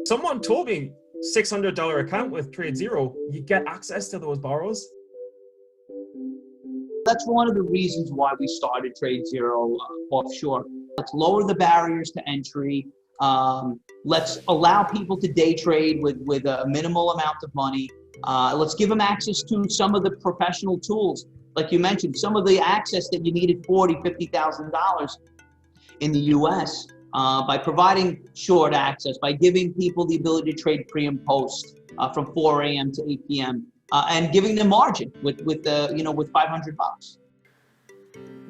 Someone told me $600 account with TradeZero, you get access to those borrows. That's one of the reasons why we started TradeZero offshore. Let's lower the barriers to entry. Let's allow people to day trade with a minimal amount of money. Let's give them access to some of the professional tools. Like you mentioned, some of the access that you needed $40,000, $50,000 in the US by providing short access, by giving people the ability to trade pre and post from 4 a.m. to 8 p.m. And giving them margin with $500.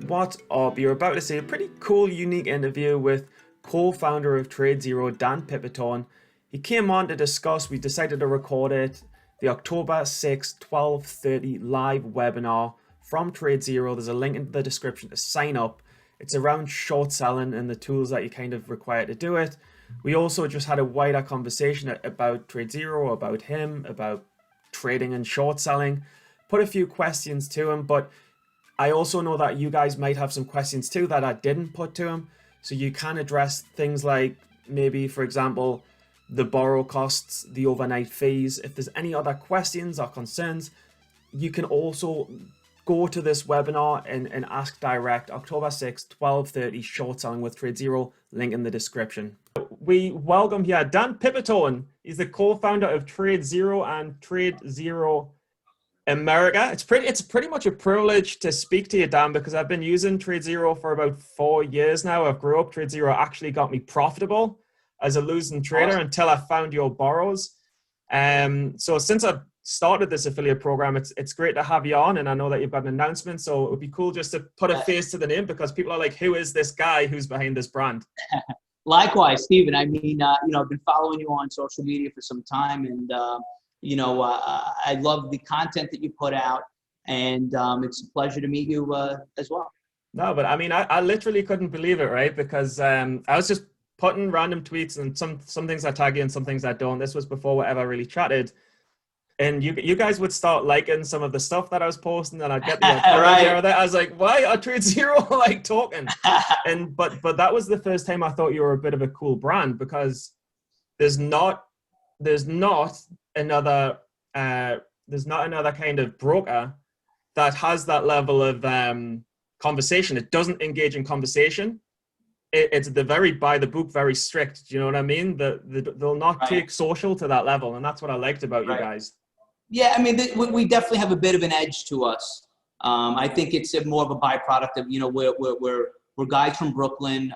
What up? You're about to see a pretty cool, unique interview with co-founder of TradeZero, Dan Pipitone. He came on to discuss, we decided to record it, the October 6, 12:30 live webinar from TradeZero. There's a link in the description to sign up. It's around short selling and the tools that you kind of require to do it. We also just had a wider conversation about TradeZero, about him, about trading and short selling. Put a few questions to him, but I also know that you guys might have some questions too that I didn't put to him. So you can address things like maybe, for example, the borrow costs, the overnight fees. If there's any other questions or concerns, you can also go to this webinar and ask direct. October 6th, 12:30, short selling with TradeZero, link in the description. We welcome here Dan Pipitone. He's the co-founder of TradeZero and TradeZero America. It's pretty much a privilege to speak to you, Dan, because I've been using TradeZero for about 4 years now. I've grew up. TradeZero actually got me profitable as a losing trader until I found your borrows. So since I've started this affiliate program, it's great to have you on, and I know that you've got an announcement, so it would be cool just to put a face to the name, because people are like, who is this guy who's behind this brand? Likewise, Stephen. I mean, I've been following you on social media for some time, and I love the content that you put out, and it's a pleasure to meet you as well. No, but I mean, I literally couldn't believe it, right? Because I was just putting random tweets, and some things I tag you and some things I don't. This was before we ever really chatted. And you guys would start liking some of the stuff that I was posting, and I'd get the right. I was like, why are TradeZero like talking? But that was the first time I thought you were a bit of a cool brand, because there's not another kind of broker that has that level of conversation. It doesn't engage in conversation. It's by the book, very strict. Do you know what I mean? They'll not take social to that level, and that's what I liked about you guys. Yeah, I mean, we definitely have a bit of an edge to us. I think it's more of a byproduct of, we're guys from Brooklyn.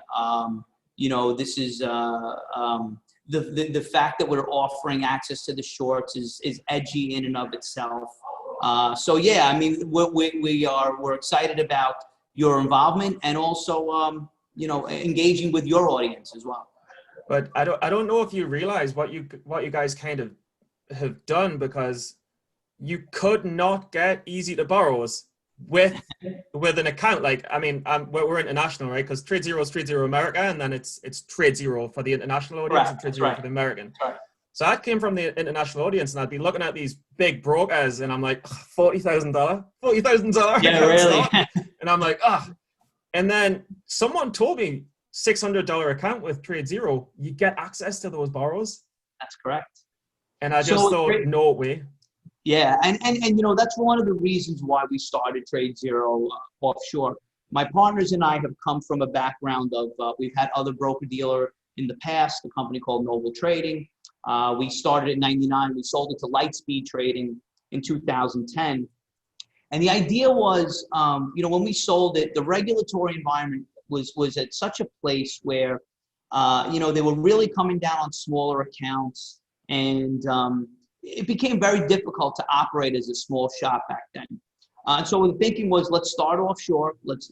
This is the fact that we're offering access to the shorts is edgy in and of itself. So yeah, I mean, we're excited about your involvement, and also engaging with your audience as well. But I don't know if you realize what you guys kind of have done, because you could not get easy to borrows with an account. Like, I mean, we're international, right? Because TradeZero is TradeZero America, and then it's TradeZero for the international audience, and TradeZero for the American. So I came from the international audience, and I'd be looking at these big brokers, and I'm like, $40,000. Yeah, really. And I'm like, And then someone told me $600 account with TradeZero, you get access to those borrows. That's correct. And I just thought, no way. Yeah, and that's one of the reasons why we started TradeZero offshore. My partners and I have come from a background of, we've had other broker-dealer in the past, a company called Noble Trading. We started in '99. We sold it to Lightspeed Trading in 2010. And the idea was, when we sold it, the regulatory environment was at such a place where, they were really coming down on smaller accounts, and it became very difficult to operate as a small shop back then. And so the thinking was, let's start offshore. Let's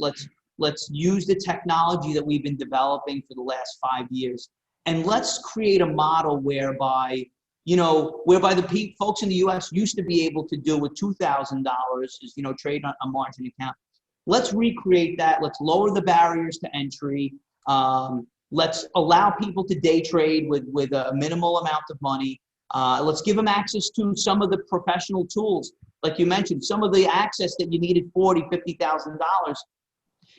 use the technology that we've been developing for the last 5 years, and let's create a model whereby the folks in the U.S. used to be able to do with $2,000, trade on a margin account. Let's recreate that. Let's lower the barriers to entry. Let's allow people to day trade with a minimal amount of money. Let's give them access to some of the professional tools. Like you mentioned, some of the access that you needed $40,000, $50,000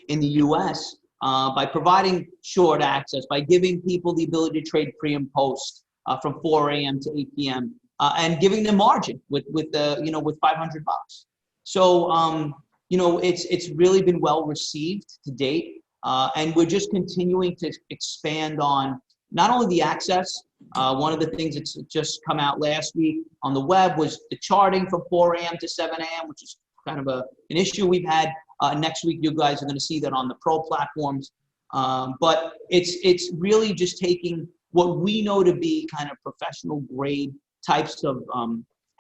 in the U.S. by providing short access, by giving people the ability to trade pre and post from 4 a.m. to 8 p.m. And giving them margin with with $500. So it's really been well received to date, and we're just continuing to expand on not only the access. One of the things that's just come out last week on the web was the charting from 4 a.m. to 7 a.m., which is kind of an issue we've had. Next week, you guys are going to see that on the pro platforms. But it's really just taking what we know to be kind of professional grade types of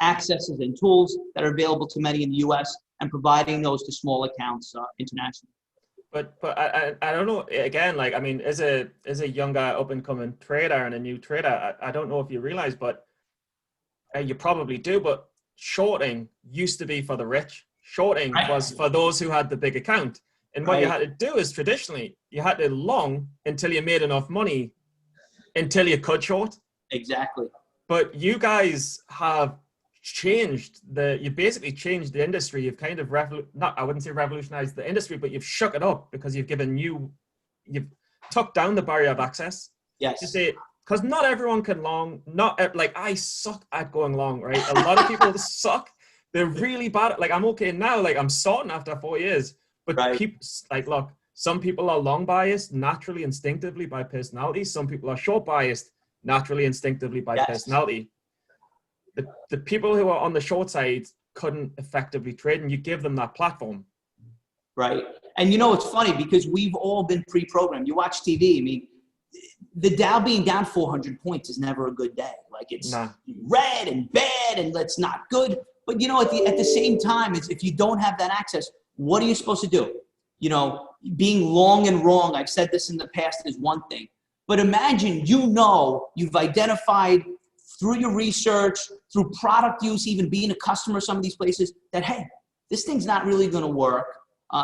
accesses and tools that are available to many in the U.S. and providing those to small accounts internationally. But I don't know, again, like, I mean, as a young guy, up and coming trader and a new trader, I don't know if you realize, but you probably do, but shorting used to be for the rich. Shorting was for those who had the big account. And what you had to do is traditionally, you had to long until you made enough money until you cut short. Exactly. But you guys have you basically changed the industry. You've kind of I wouldn't say revolutionized the industry, but you've shook it up because you've you've took down the barrier of access. Yes. To say, because not everyone can long, like I suck at going long, right? A lot of people suck. They're really bad at, like, I'm okay now, like I'm sorting after 4 years, but people, like, look, some people are long biased naturally, instinctively by personality. Some people are short biased naturally, instinctively by personality. The people who are on the short side couldn't effectively trade, and you give them that platform. Right. And it's funny because we've all been pre-programmed. You watch TV. I mean, the Dow being down 400 points is never a good day. Like, it's red and bad and that's not good. But, at the same time, if you don't have that access, what are you supposed to do? Being long and wrong, I've said this in the past, is one thing. But imagine, you've identified through your research, through product use, even being a customer of some of these places, that, hey, this thing's not really going to work.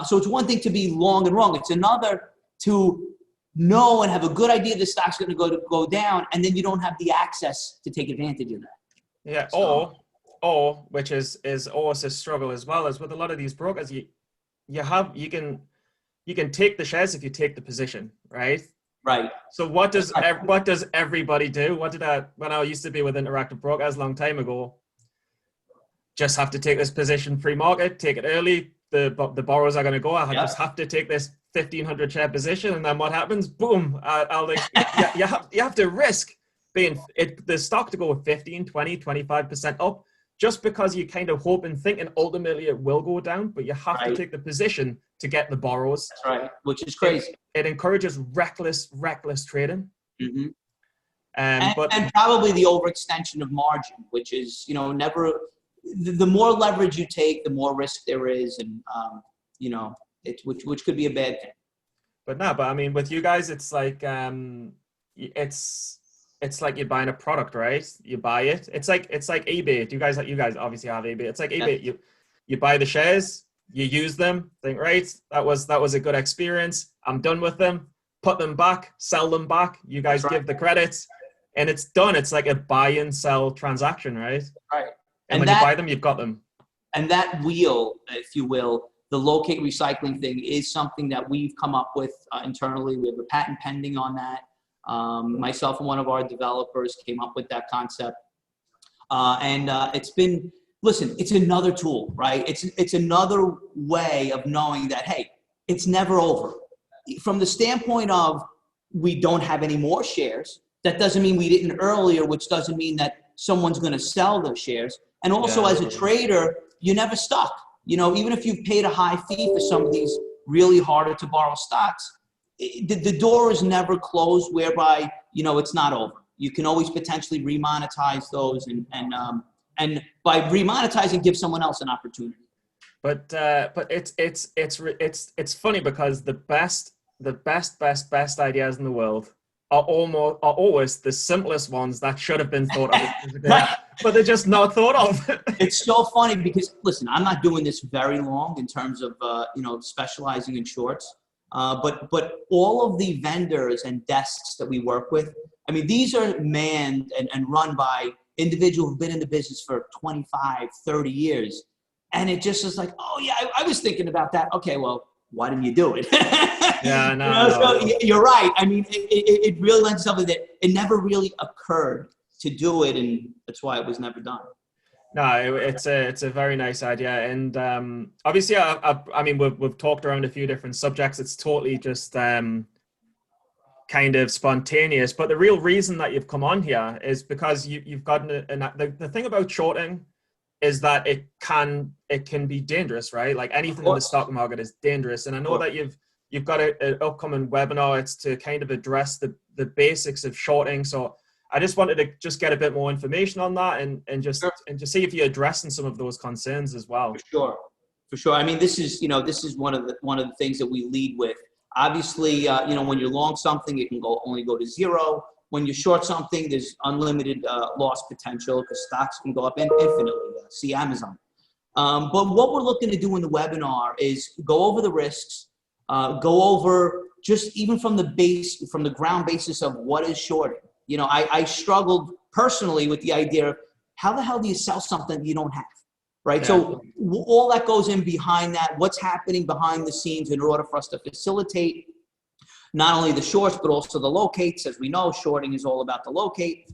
So it's one thing to be long and wrong. It's another to know and have a good idea the stock's going to go down, and then you don't have the access to take advantage of that. Yeah, so, or which is always a struggle as well, as with a lot of these brokers, you can take the shares if you take the position, right? Right. So what does everybody do? When I used to be with Interactive Brokers a long time ago, just have to take this position pre-market, take it early. The borrowers are going to go. Just have to take this 1,500 share position, and then what happens? Boom! You have to risk the stock to go 15, 20, 25% up, just because you kind of hope and think, and ultimately it will go down. But you have to take the position to get the borrowers. That's right, which is crazy. It encourages reckless trading. Mm-hmm. And probably the overextension of margin, which is, never. The more leverage you take, the more risk there is, and which could be a bad thing. But I mean, with you guys, it's like it's like you're buying a product, right? You buy it. It's like eBay. You guys obviously have eBay. It's like eBay. You buy the shares, you use them, think, right, that was a good experience. I'm done with them. Put them back, sell them back. You guys give the credits, and it's done. It's like a buy and sell transaction, right? Right. And when you buy them, you've got them. And that wheel, if you will, the locate recycling thing, is something that we've come up with internally. We have a patent pending on that. Myself and one of our developers came up with that concept. It's been, listen, it's another tool, right? It's another way of knowing that, hey, it's never over. From the standpoint of, we don't have any more shares, that doesn't mean we didn't earlier, which doesn't mean that someone's going to sell those shares. And also, as a trader, you're never stuck. Even if you've paid a high fee for some of these really harder to borrow stocks, the door is never closed, whereby, it's not over. You can always potentially remonetize those, and by remonetizing, give someone else an opportunity. But it's funny, because the best ideas in the world are always the simplest ones that should have been thought of, Right. But they're just not thought of. It's so funny because, listen, I'm not doing this very long in terms of specializing in shorts, but all of the vendors and desks that we work with, I mean, these are manned and run by individuals who've been in the business for 25, 30 years, and it just is like, oh yeah, I was thinking about that. Okay, well, why didn't you do it? Yeah, no, You know, so no. you're right. I mean, it really lends itself to that it never really occurred to do it, and that's why it was never done. No, it's a very nice idea, and obviously, I mean, we've talked around a few different subjects. It's totally just kind of spontaneous, but the real reason that you've come on here is because you've gotten the thing about shorting is that it can be dangerous, right? Like Of anything in the course. stock market is dangerous, and I know Sure. that you've got an upcoming webinar. It's to kind of address the basics of shorting. So I just wanted to just get a bit more information on that Sure. and just see if you're addressing some of those concerns as For well. sure. For sure. I mean, this is one of the things that we lead with. Obviously, when you're long something, it can only go to zero. When you short something, there's unlimited loss potential because stocks can go up infinitely. See Amazon. But what we're looking to do in the webinar is go over the risks, go over just even from the ground basis of what is shorting. I struggled personally with the idea of how the hell do you sell something you don't have, right? Yeah. So all that goes in behind that, what's happening behind the scenes in order for us to facilitate not only the shorts, but also the locates. As we know, shorting is all about the locate.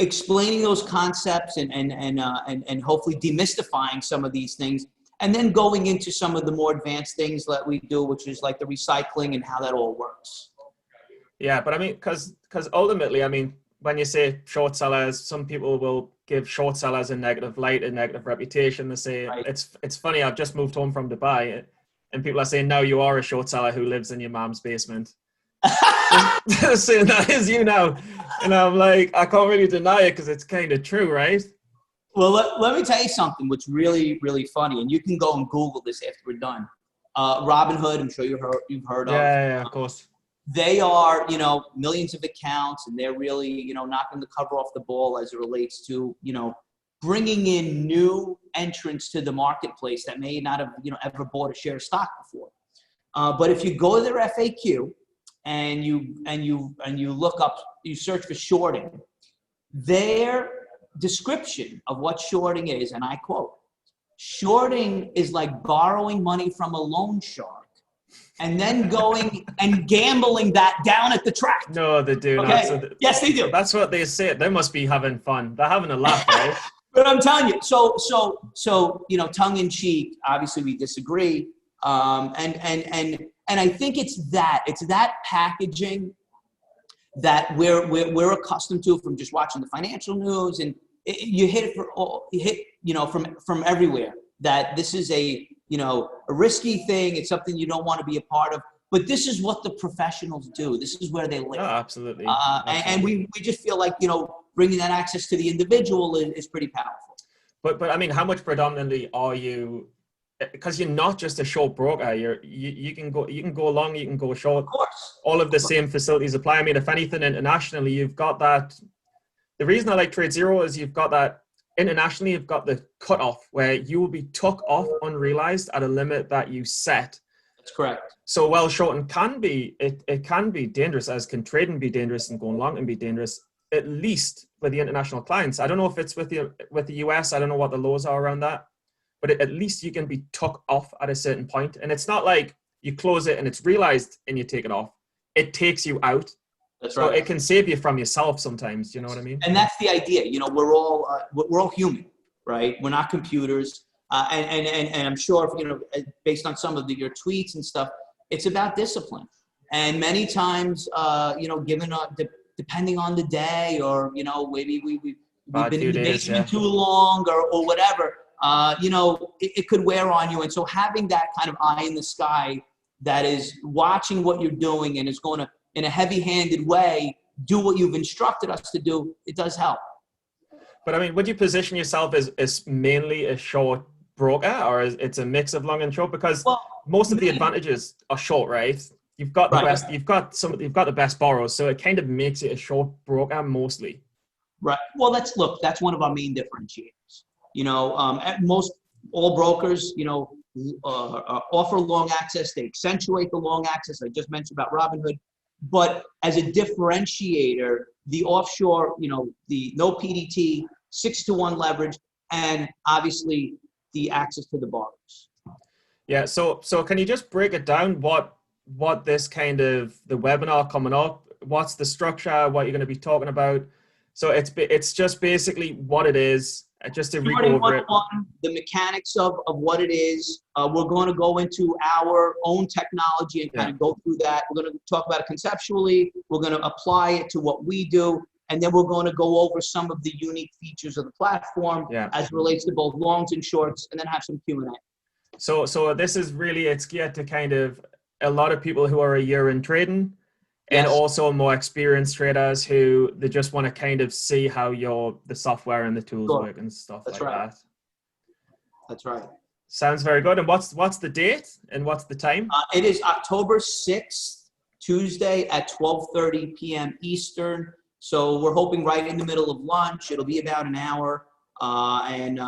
Explaining those concepts and hopefully demystifying some of these things, and then going into some of the more advanced things that we do, which is like the recycling and how that all works. Yeah, but I mean, because ultimately, I mean, when you say short sellers, some people will give short sellers a negative light, a negative reputation. They say Right. it's funny. I've just moved home from Dubai, and people are saying, "No, you are a short seller who lives in your mom's basement." Saying that is you now, and I'm like, I can't really deny it because it's kind of true, right? Well, let me tell you something what's really, really funny, and you can go and Google this after we're done. Robinhood, I'm sure you've heard of. Yeah, of course. They are, millions of accounts, and they're really, knocking the cover off the ball as it relates to, bringing in new entrants to the marketplace that may not have, ever bought a share of stock before. But if you go to their FAQ and you look up, you search for shorting, their description of what shorting is, and I quote, "Shorting is like borrowing money from a loan shark and then going and gambling that down at the track." No, they do not. Okay. So Yes, they do. that's what they say. They must be having fun. They're having a laugh, right? But I'm telling you, so tongue in cheek. Obviously, we disagree, and I think it's that packaging that we're accustomed to from just watching the financial news, and you hit from everywhere that this is a risky thing. It's something you don't want to be a part of. But this is what the professionals do. This is where they live. No, absolutely. And we just feel like, bringing that access to the individual is pretty powerful. But I mean, how much predominantly are you? Because you're not just a short broker. You can go long, you can go short. Of course. All of the same facilities apply. I mean, if anything, internationally, you've got that. The reason I like TradeZero is you've got that internationally. You've got the cutoff where you will be took off unrealized at a limit that you set. That's correct. So while shorting can be, it can be dangerous, as can trading be dangerous and going long can be dangerous, at least with the international clients. I don't know if it's with the US. I don't know what the laws are around that, but at least you can be took off at a certain point. And it's not like you close it and it's realized and you take it off. It takes you out. That's So right. it can save you from yourself sometimes. You know what I mean? And that's the idea. We're all human, right? We're not computers. And I'm sure, based on some of your tweets and stuff, it's about discipline. And many times, depending on the day, or maybe we've been in the basement too long, or whatever, it could wear on you. And so having that kind of eye in the sky that is watching what you're doing and is going to, in a heavy-handed way, do what you've instructed us to do, it does help. But I mean, would you position yourself as mainly a short broker, or it's a mix of long and short? Because most of the advantages are short, right? You've got the best. You've got the best borrows, so it kind of makes it a short broker mostly. Right. Well, that's one of our main differentiators. At most all brokers, offer long access. They accentuate the long access. I just mentioned about Robinhood, but as a differentiator, the offshore, the no PDT, 6-to-1 leverage, and obviously the access to the borrowers. Yeah. So can you just break it down? What this kind of the webinar coming up? What's the structure? What you're going to be talking about? So it's just basically what it is. Just to re-go Starting over it. 101, the mechanics of what it is. We're going to go into our own technology and kind Yeah. of go through that. We're going to talk about it conceptually. We're going to apply it to what we do. And then we're going to go over some of the unique features of the platform Yeah. as it relates to both longs and shorts, and then have some Q&A. So this is really, it's geared to kind of a lot of people who are a year in trading, and Yes, also more experienced traders who they just want to kind of see how the software and the tools sure. work and stuff That's like right. that. That's right. Sounds very good. And what's the date and what's the time? It is October 6th, Tuesday at 12:30 p.m. Eastern. So we're hoping right in the middle of lunch. It'll be about an hour. And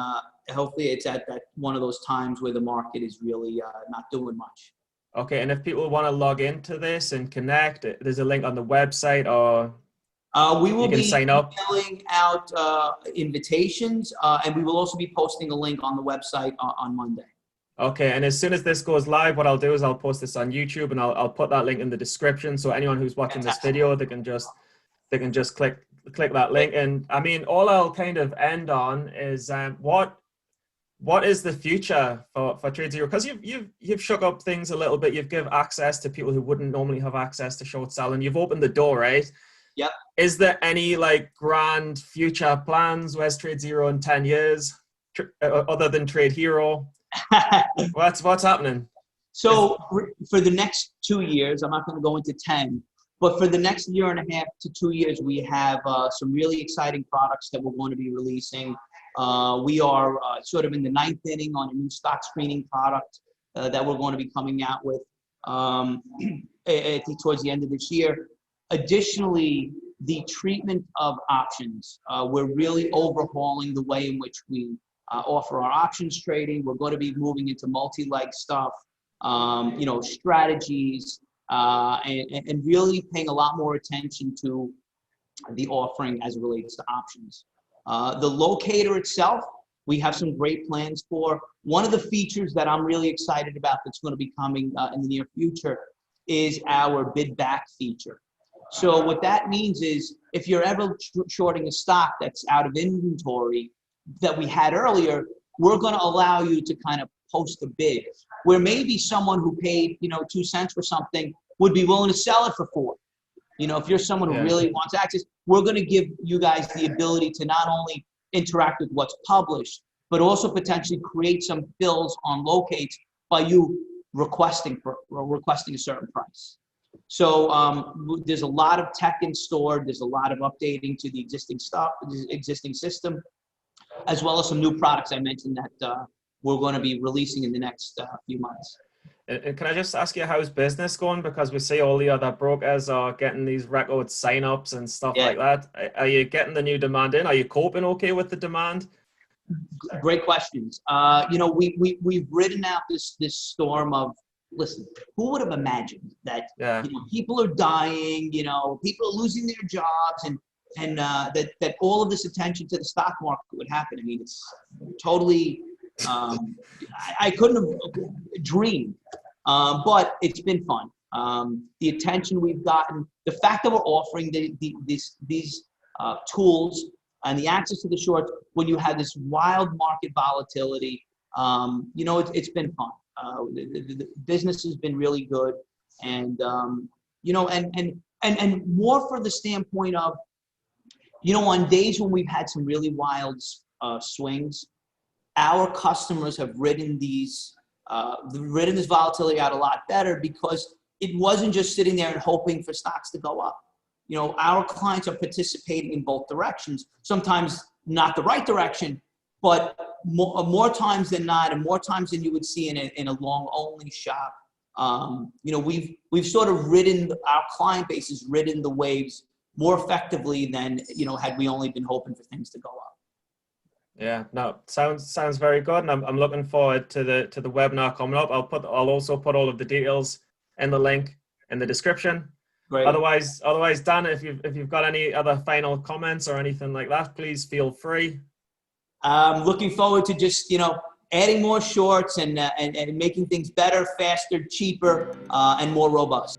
hopefully it's at that one of those times where the market is really not doing much. Okay, and if people want to log into this and connect, there's a link on the website, or We will you can be sign up. emailing out invitations, and we will also be posting a link on the website on Monday. Okay, and as soon as this goes live, what I'll do is I'll post this on YouTube, and I'll put that link in the description, so anyone who's watching this Fantastic. video, they can just click that link. And I mean, all I'll kind of end on is what is the future for TradeZero? Because you've shook up things a little bit. You've given access to people who wouldn't normally have access to short selling. You've opened the door, right? Yep. Is there any like grand future plans? Where's TradeZero in 10 years? Other than Trade Hero? What's happening? So for the next 2 years, I'm not going to go into 10, but for the next year and a half to 2 years, we have some really exciting products that we're going to be releasing. We are sort of in the ninth inning on a new stock screening product that we're going to be coming out with I think towards the end of this year. Additionally, the treatment of options. We're really overhauling the way in which we offer our options trading. We're going to be moving into multi-leg stuff, strategies, and really paying a lot more attention to the offering as it relates to options. The locator itself, we have some great plans for. One of the features that I'm really excited about that's going to be coming in the near future is our bid back feature. So what that means is if you're ever shorting a stock that's out of inventory that we had earlier, we're going to allow you to kind of post a bid where maybe someone who paid 2 cents for something would be willing to sell it for 4. If you're someone who really wants access, we're going to give you guys the ability to not only interact with what's published, but also potentially create some fills on locates by you requesting a certain price. So there's a lot of tech in store. There's a lot of updating to the existing system, as well as some new products I mentioned that we're going to be releasing in the next few months. And can I just ask you, how's business going? Because we see all the other brokers are getting these record signups and stuff like that. Are you getting the new demand in? Are you coping okay with the demand? Great questions. We've ridden out this storm of, listen, who would have imagined that people are dying, people are losing their jobs, and that all of this attention to the stock market would happen. I mean, it's totally, I couldn't have dreamed, but it's been fun. The attention we've gotten, the fact that we're offering these tools and the access to the shorts when you have this wild market volatility, it's been fun. The business has been really good, and and more for the standpoint of, on days when we've had some really wild swings, our customers have ridden this volatility out a lot better because it wasn't just sitting there and hoping for stocks to go up. Our clients are participating in both directions, sometimes not the right direction, but more times than not, and more times than you would see in a long-only shop. We've sort of our client base has ridden the waves more effectively than, had we only been hoping for things to go up. Yeah, no, sounds very good, and I'm looking forward to the webinar coming up. I'll also put all of the details in the link in the description. Great. Otherwise, Dan, if you've got any other final comments or anything like that, please feel free. Looking forward to just adding more shorts and making things better, faster, cheaper, and more robust.